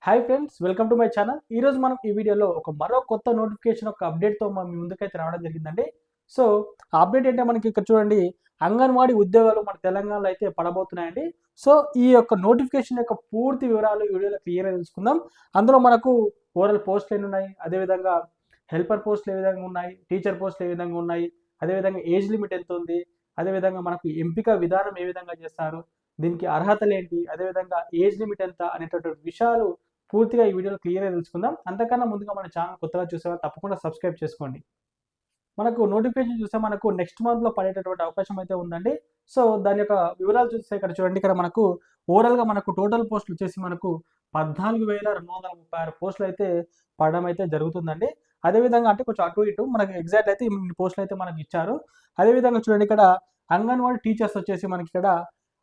Hi friends, welcome to my channel. ఈరోజు మనం ఈ వీడియోలో మరో కొత్త నోటిఫికేషన్ అప్డేట్తో మీ ముందుకైతే రావడం జరిగిందండి. సో ఆ అప్డేట్ ఏంటంటే మనకి ఇక్కడ చూడండి, అంగన్వాడీ ఉద్యోగాలు మన తెలంగాణలో అయితే పడబోతున్నాయండి. సో ఈ యొక్క నోటిఫికేషన్ యొక్క పూర్తి వివరాలు ఈ వీడియోలో క్లియర్గా తెలుసుకుందాం. అందులో మనకు ఓరల్ పోస్టులు ఎన్ని ఉన్నాయి, అదేవిధంగా హెల్పర్ పోస్టులు ఏ విధంగా ఉన్నాయి, టీచర్ పోస్టులు ఏ విధంగా ఉన్నాయి, అదేవిధంగా ఏజ్ లిమిట్ ఎంత ఉంది, అదేవిధంగా మనకు ఎంపిక విధానం ఏ విధంగా చేస్తారు, దీనికి అర్హతలు ఏంటి, అదేవిధంగా ఏజ్ లిమిట్ ఎంత అనేటటువంటి విషయాలు పూర్తిగా ఈ వీడియోలో క్లియర్గా తెలుసుకుందాం. అంతకన్నా ముందుగా మన ఛానల్ కొత్తగా చూసేవాళ్ళు తప్పకుండా సబ్స్క్రైబ్ చేసుకోండి. మనకు నోటిఫికేషన్ చూస్తే మనకు నెక్స్ట్ మంత్లో పడేటటువంటి అవకాశం అయితే ఉందండి. సో దాని యొక్క వివరాలు చూస్తే ఇక్కడ చూడండి, ఇక్కడ మనకు ఓవరాల్గా మనకు టోటల్ పోస్టులు వచ్చేసి మనకు 14,236 పోస్టులు అయితే పడడం అయితే జరుగుతుందండి. అదేవిధంగా అంటే కొంచెం అటు ఇటు మనకి ఎగ్జాక్ట్ అయితే ఇన్ని పోస్టులు అయితే మనకి ఇచ్చారు. అదేవిధంగా చూడండి, ఇక్కడ అంగన్వాడీ టీచర్స్ వచ్చేసి మనకి ఇక్కడ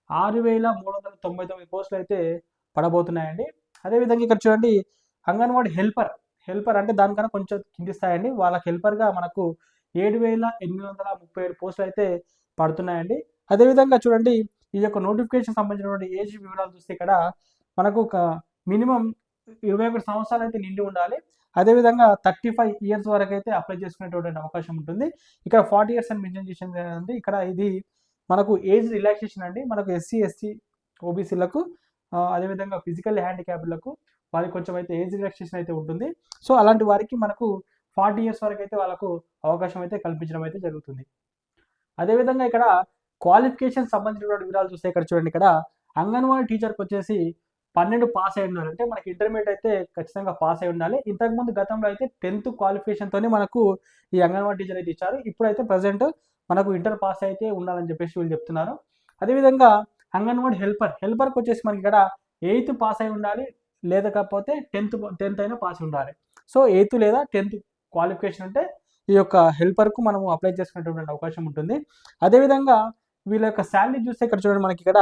6,399 పోస్టులు అయితే పడబోతున్నాయండి. అదేవిధంగా ఇక్కడ చూడండి, అంగన్వాడీ హెల్పర్ అంటే దానికన్నా కొంచెం కింది స్థాయి అండి. వాళ్ళకి హెల్పర్గా మనకు 7,837 పోస్టులు అయితే పడుతున్నాయండి. అదేవిధంగా చూడండి, ఈ యొక్క నోటిఫికేషన్ సంబంధించినటువంటి ఏజ్ వివరాలు చూస్తే ఇక్కడ మనకు ఒక మినిమం 21 సంవత్సరాలు అయితే నిండి ఉండాలి. అదేవిధంగా 35 ఇయర్స్ వరకు అయితే అప్లై చేసుకునేటువంటి అవకాశం ఉంటుంది. ఇక్కడ 40 ఇయర్స్ అని మెన్షన్ చేసింది. ఇక్కడ ఇది మనకు ఏజ్ రిలాక్సేషన్ అండి. మనకు ఎస్సీ, ఎస్టీ, ఓబీసీలకు అదేవిధంగా ఫిజికల్ హ్యాండిక్యాప్లకు వారికి కొంచెం అయితే ఏజ్ రిలాక్సేషన్ అయితే ఉంటుంది. సో అలాంటి వారికి మనకు 40 ఇయర్స్ వరకు అయితే వాళ్ళకు అవకాశం అయితే కల్పించడం అయితే జరుగుతుంది. అదేవిధంగా ఇక్కడ క్వాలిఫికేషన్ సంబంధించినటువంటి వివరాలు చూస్తే ఇక్కడ చూడండి, ఇక్కడ అంగన్వాడీ టీచర్కి వచ్చేసి 12 పాస్ అయి ఉండాలి. అంటే మనకి ఇంటర్మీడియట్ అయితే ఖచ్చితంగా పాస్ అయి ఉండాలి. ఇంతకుముందు గతంలో అయితే 10th క్వాలిఫికేషన్తోనే మనకు ఈ అంగన్వాడీ టీచర్ అయితే ఇచ్చారు. ఇప్పుడైతే ప్రజెంట్ మనకు ఇంటర్ పాస్ అయితే ఉండాలని చెప్పేసి వీళ్ళు చెప్తున్నారు. అదేవిధంగా అంగన్వాడీ హెల్పర్కి వచ్చేసి మనకి ఇక్కడ 8th పాస్ అయి ఉండాలి, లేకపోతే 10th అయినా పాస్ ఉండాలి. సో 8th లేదా 10th క్వాలిఫికేషన్ అంటే ఈ యొక్క హెల్పర్కు మనము అప్లై చేసుకునేటువంటి అవకాశం ఉంటుంది. అదేవిధంగా వీళ్ళ యొక్క శాలరీ చూస్తే ఇక్కడ చూడండి, మనకి ఇక్కడ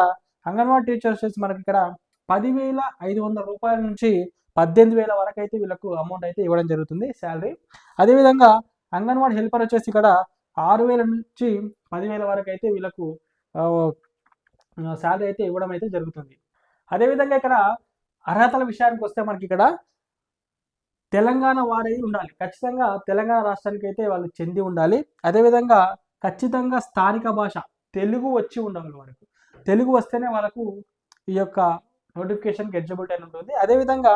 అంగన్వాడీ టీచర్స్ వచ్చేసి మనకి ఇక్కడ 10,500 రూపాయల నుంచి 18,000 వరకు అయితే వీళ్ళకు అమౌంట్ అయితే ఇవ్వడం జరుగుతుంది శాలరీ. అదేవిధంగా అంగన్వాడీ హెల్పర్ వచ్చేసి ఇక్కడ 6,000 నుంచి 10,000 వరకు అయితే వీళ్ళకు శాలరీ అయితే ఇవ్వడం అయితే జరుగుతుంది. అదేవిధంగా ఇక్కడ అర్హతల విషయానికి వస్తే మనకి ఇక్కడ తెలంగాణ వారై ఉండాలి. ఖచ్చితంగా తెలంగాణ రాష్ట్రానికి అయితే వాళ్ళు చెంది ఉండాలి. అదేవిధంగా ఖచ్చితంగా స్థానిక భాష తెలుగు వచ్చి ఉండాలి. వాళ్ళకు తెలుగు వస్తేనే వాళ్ళకు ఈ యొక్క నోటిఫికేషన్కి ఎలిజిబిలిటీ అని ఉంటుంది. అదేవిధంగా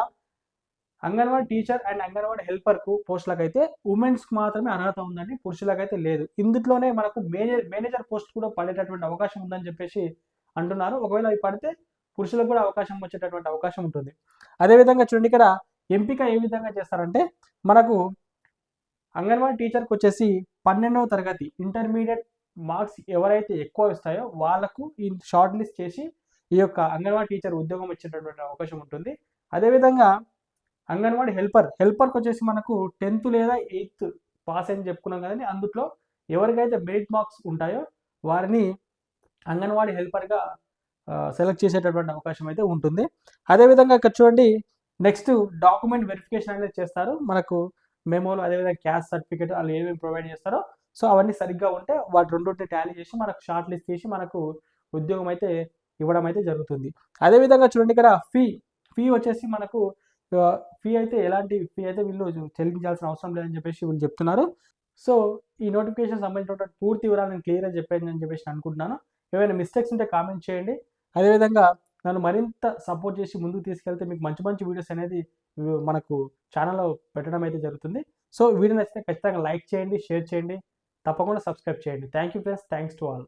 అంగన్వాడీ టీచర్ అండ్ అంగన్వాడీ హెల్పర్కు పోస్టులకు అయితే ఉమెన్స్కి మాత్రమే అర్హత ఉందండి, పురుషులకైతే లేదు. ఇందులోనే మనకు మేనేజర్ పోస్ట్ కూడా పడేటటువంటి అవకాశం ఉందని చెప్పేసి అంటున్నారు. ఒకవేళ అవి పడితే పురుషులకు కూడా అవకాశం వచ్చేటటువంటి అవకాశం ఉంటుంది. అదేవిధంగా చూడండి, ఇక్కడ ఎంపిక ఏ విధంగా చేస్తారంటే మనకు అంగన్వాడీ టీచర్కి వచ్చేసి 12వ తరగతి ఇంటర్మీడియట్ మార్క్స్ ఎవరైతే ఎక్కువ ఇస్తాయో వాళ్ళకు ఈ షార్ట్ లిస్ట్ చేసి ఈ యొక్క అంగన్వాడీ టీచర్ ఉద్యోగం ఇచ్చేటటువంటి అవకాశం ఉంటుంది. అదేవిధంగా అంగన్వాడీ హెల్పర్కి వచ్చేసి మనకు 10th లేదా 8th పాస్ అని చెప్పుకున్నాం కదండి. అందులో ఎవరికైతే మెరిట్ మార్క్స్ ఉంటాయో వారిని అంగన్వాడీ హెల్పర్గా సెలెక్ట్ చేసేటటువంటి అవకాశం అయితే ఉంటుంది. అదేవిధంగా ఇక్కడ చూడండి, నెక్స్ట్ డాక్యుమెంట్ వెరిఫికేషన్ అనేది చేస్తారు. మనకు మెమోలు, అదేవిధంగా క్యాస్ట్ సర్టిఫికేట్ వాళ్ళు ఏమేమి ప్రొవైడ్ చేస్తారో సో అవన్నీ సరిగ్గా ఉంటే వాటి రెండింటిని టాలీ చేసి మనకు షార్ట్ లిస్ట్ చేసి మనకు ఉద్యోగం అయితే ఇవ్వడం అయితే జరుగుతుంది. అదేవిధంగా చూడండి, ఇక్కడ ఫీ వచ్చేసి మనకు ఫీ అయితే ఎలాంటి ఫీ అయితే వీళ్ళు చెల్లించాల్సిన అవసరం లేదని చెప్పేసి వీళ్ళు చెప్తున్నారు. సో ఈ నోటిఫికేషన్ సంబంధించినటువంటి పూర్తి వివరాలు నేను క్లియర్గా చెప్పాను అని చెప్పేసి అనుకుంటున్నాను. ఏమైనా మిస్టేక్స్ ఉంటే కామెంట్ చేయండి. అదేవిధంగా నన్ను మరింత సపోర్ట్ చేసి ముందుకు తీసుకెళ్తే మీకు మంచి మంచి వీడియోస్ అనేది మనకు ఛానల్లో పెట్టడం అయితే జరుగుతుంది. సో వీడియో నచ్చితే ఖచ్చితంగా లైక్ చేయండి, షేర్ చేయండి, తప్పకుండా సబ్స్క్రైబ్ చేయండి. Thank you friends, thanks to all.